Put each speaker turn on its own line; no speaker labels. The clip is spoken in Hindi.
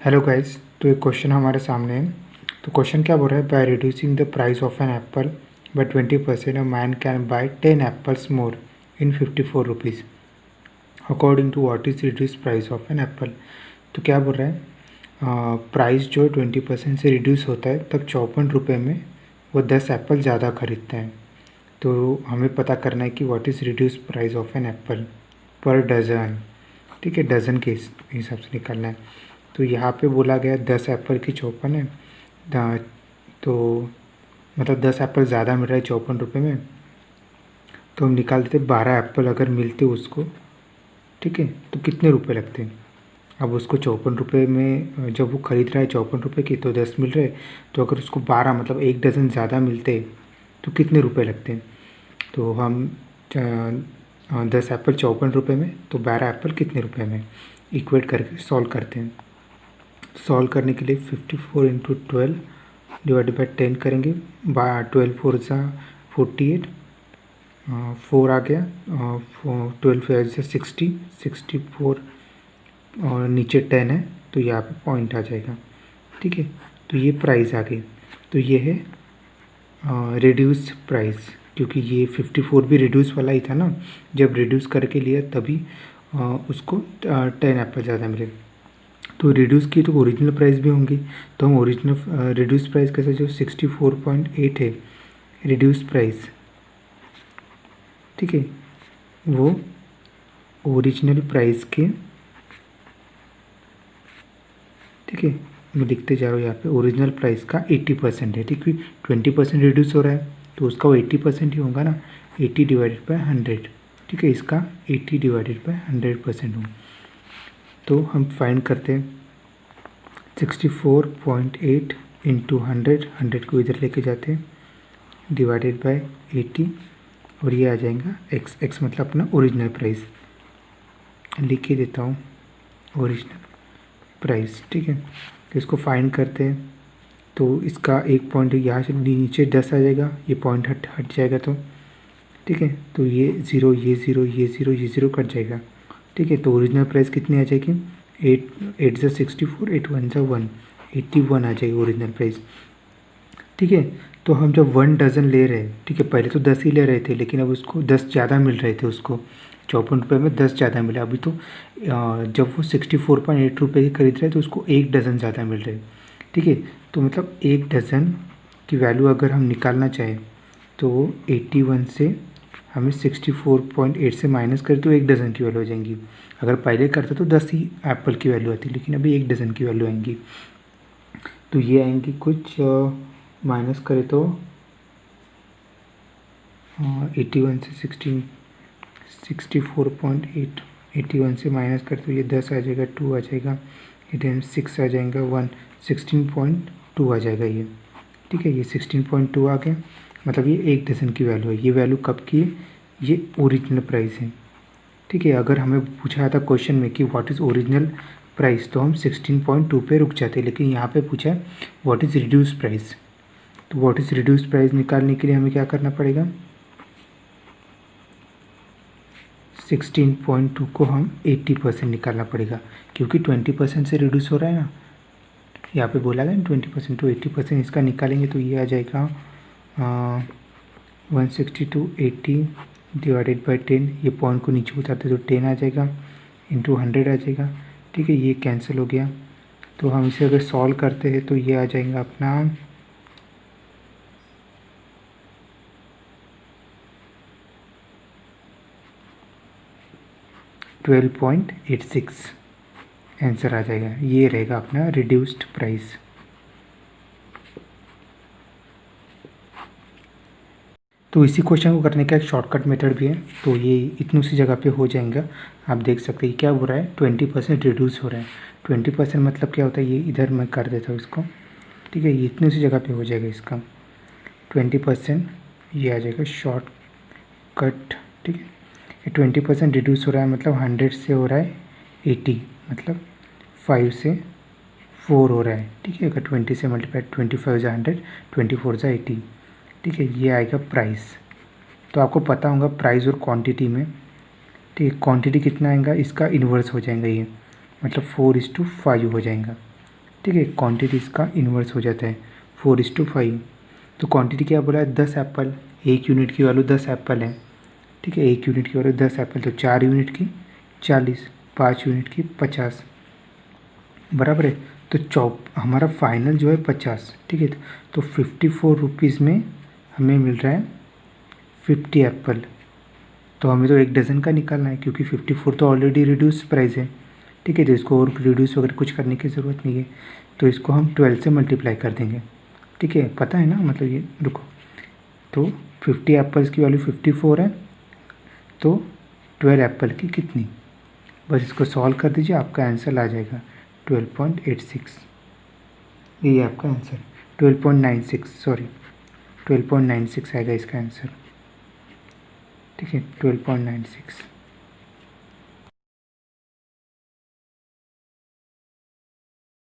Hello guys. तो एक क्वेश्चन हमारे सामने है। तो क्वेश्चन क्या बोल रहा है, by reducing the price of an apple by 20% a man can buy 10 apples more in 54 rupees according to what is reduce price of an apple. तो क्या बोल रहा है, प्राइस जो 20% से रिड्यूस होता है तब 54 रुपये में वो 10 एप्पल ज़्यादा खरीदते हैं। तो हमें पता करना है कि what is reduce price of an apple per dozen. ठीक है, डज़न के हिसाब से निकालना है। तो यहाँ पे बोला गया 10 एप्पल की 54 है। तो मतलब 10 एप्पल ज़्यादा मिल रहा है 54 रुपये में, तो हम निकाल देते 12 एप्पल अगर मिलते उसको। ठीक है, तो कितने रुपए लगते हैं। अब उसको 54 रुपये में जब वो ख़रीद रहा है 54 रुपये की, तो 10 मिल रहे, तो अगर उसको 12 मतलब एक डज़न ज़्यादा मिलते तो कितने रुपए लगते हैं। तो हम 10 एप्पल 54 रुपये में, तो 12 एप्पल कितने रुपए में, इक्वेट करके सॉल्व करते हैं। सॉल्व करने के लिए 54 इंटू 12 डिवाइडेड बाई 10 करेंगे। 12 4 ज़ा 48, 4 आ गया, 12 4 ज़ा 60, 64 और नीचे 10 है तो यहाँ पे पॉइंट आ जाएगा। ठीक है, तो ये प्राइस आ गई। तो ये है रिड्यूस प्राइस, क्योंकि ये 54 भी रिड्यूस वाला ही था ना, जब रिड्यूस करके लिया तभी उसको 10 एप्पल ज़्यादा मिले। तो रिड्यूस की तो ओरिजिनल प्राइस भी होंगी, तो हम ओरिजिनल रिड्यूस प्राइस कैसे, जो 64.8 है रिड्यूस प्राइस, ठीक है, वो ओरिजिनल प्राइस के, ठीक है, मैं लिखते जा रहा हूँ यहाँ पे, ओरिजिनल प्राइस का 80% है। ठीक है, 20% रिड्यूस हो रहा है तो उसका वो 80% ही होगा ना, 80 डिवाइडेड बाई 100। ठीक है, इसका 80 डिवाइडेड बाई 100% हो। तो हम फाइंड करते हैं 64.8 इंटू 100 को इधर लेके जाते हैं, डिवाइडेड बाय 80, और ये आ जाएगा x मतलब अपना ओरिजिनल प्राइस। लिख के देता हूँ ओरिजिनल प्राइस। ठीक है, तो इसको फाइंड करते हैं। तो इसका एक पॉइंट यहाँ से नीचे 10 आ जाएगा, ये पॉइंट हट जाएगा। तो ठीक है, तो ये ज़ीरो, ये ज़ीरो, ये ज़ीरो, ये ज़ीरो कट जाएगा। ठीक है, तो ओरिजिनल प्राइस कितनी आ जाएगी, 8 ज़ा 64, 8 1 ज़ा 1, 81 आ जाएगी ओरिजिनल प्राइस। ठीक है, तो हम जब 1 डज़न ले रहे हैं, ठीक है, पहले तो 10 ही ले रहे थे, लेकिन अब उसको 10 ज़्यादा मिल रहे थे, उसको 54 रुपये में 10 ज़्यादा मिला। अभी तो जब वो 64.8 रुपये की खरीद रहे हैं तो उसको 1 डज़न ज़्यादा मिल रहे। ठीक है, तो मतलब 1 डज़न की वैल्यू अगर हम निकालना चाहें तो 81 से हमें 64.8 से माइनस करें तो 1 डज़न की वैल्यू हो जाएंगी। अगर पहले करते तो 10 ही एप्पल की वैल्यू आती, लेकिन अभी 1 डज़न की वैल्यू आएंगी। तो ये आएंगी कुछ, माइनस करें तो 81 से 64.8, 81 से माइनस करें तो ये 10 आ जाएगा, 2 आ जाएगा, इधर 6 आ जाएगा, 1, 16.2 आ जाएगा ये। ठीक है, ये 16.2 आ गया, मतलब ये 1 डज़न की वैल्यू है। ये वैल्यू कब की है, ये ओरिजिनल प्राइस है। ठीक है, अगर हमें पूछा था क्वेश्चन में कि व्हाट इज़ ओरिजिनल प्राइस, तो हम 16.2 पे रुक जाते, लेकिन यहाँ पे पूछा है व्हाट इज़ रिड्यूस प्राइस। तो व्हाट इज़ रिड्यूस प्राइस निकालने के लिए हमें क्या करना पड़ेगा, 16.2 को हम 80% निकालना पड़ेगा, क्योंकि 20% से रिड्यूस हो रहा है ना, यहाँ पे बोला गया 20% टू 80%, इसका निकालेंगे तो ये आ जाएगा 162 80 डिवाइडेड बाई 10, ये पॉइंट को नीचे उतारते तो 10 आ जाएगा, इंटू 100 आ जाएगा। ठीक है, ये कैंसिल हो गया। तो हम इसे अगर सॉल्व करते हैं तो ये आ जाएगा अपना 12.86 आंसर आ जाएगा। ये रहेगा अपना रिड्यूस्ड प्राइस। तो इसी क्वेश्चन को करने का एक शॉर्टकट मेथड भी है, तो ये इतनी सी जगह पे हो जाएगा। आप देख सकते हैं क्या हो रहा है, 20% रिड्यूस हो रहा है। 20% मतलब क्या होता है, ये इधर मैं कर देता हूँ इसको। ठीक है, ये इतनी सी जगह पे हो जाएगा इसका 20%, ये आ जाएगा शॉर्टकट। ठीक है, ये 20% रिड्यूस हो रहा है, मतलब 100 से हो रहा है 80, मतलब 5 से 4 हो रहा है। ठीक है, अगर 20 से मल्टीप्लाई, 25 ज़ा 100, 24 ज़ा 80। ठीक है, ये आएगा प्राइस। तो आपको पता होगा प्राइस और क्वांटिटी में, ठीक है, क्वांटिटी कितना आएगा, इसका इन्वर्स हो जाएगा ये, मतलब 4:5 हो जाएगा। ठीक है, क्वांटिटी इसका इन्वर्स हो जाता है 4:5। तो क्वांटिटी क्या बोला है 10 एप्पल, 1 यूनिट की वैल्यू 10 एप्पल है। ठीक है, 1 यूनिट की वैल्यू 10 एप्पल, तो 4 यूनिट की 40, 5 यूनिट की 50 बराबर है। तो हमारा फाइनल जो है 50। ठीक है, तो 54 रुपीज़ में हमें मिल रहा है 50 एप्पल। तो हमें तो 1 डज़न का निकालना है क्योंकि 54 तो ऑलरेडी रिड्यूस प्राइस है। ठीक है, तो इसको और रिड्यूस वगैरह कुछ करने की ज़रूरत नहीं है, तो इसको हम 12 से मल्टीप्लाई कर देंगे। ठीक है, पता है ना, मतलब ये रुको, तो 50 एप्पल्स की वैल्यू 54 है, तो 12 एप्पल की कितनी, बस इसको सॉल्व कर दीजिए, आपका आंसर आ जाएगा 12.86। यही आपका आंसर 12.96, सॉरी 12.96 आएगा इसका आंसर। ठीक है, 12.96।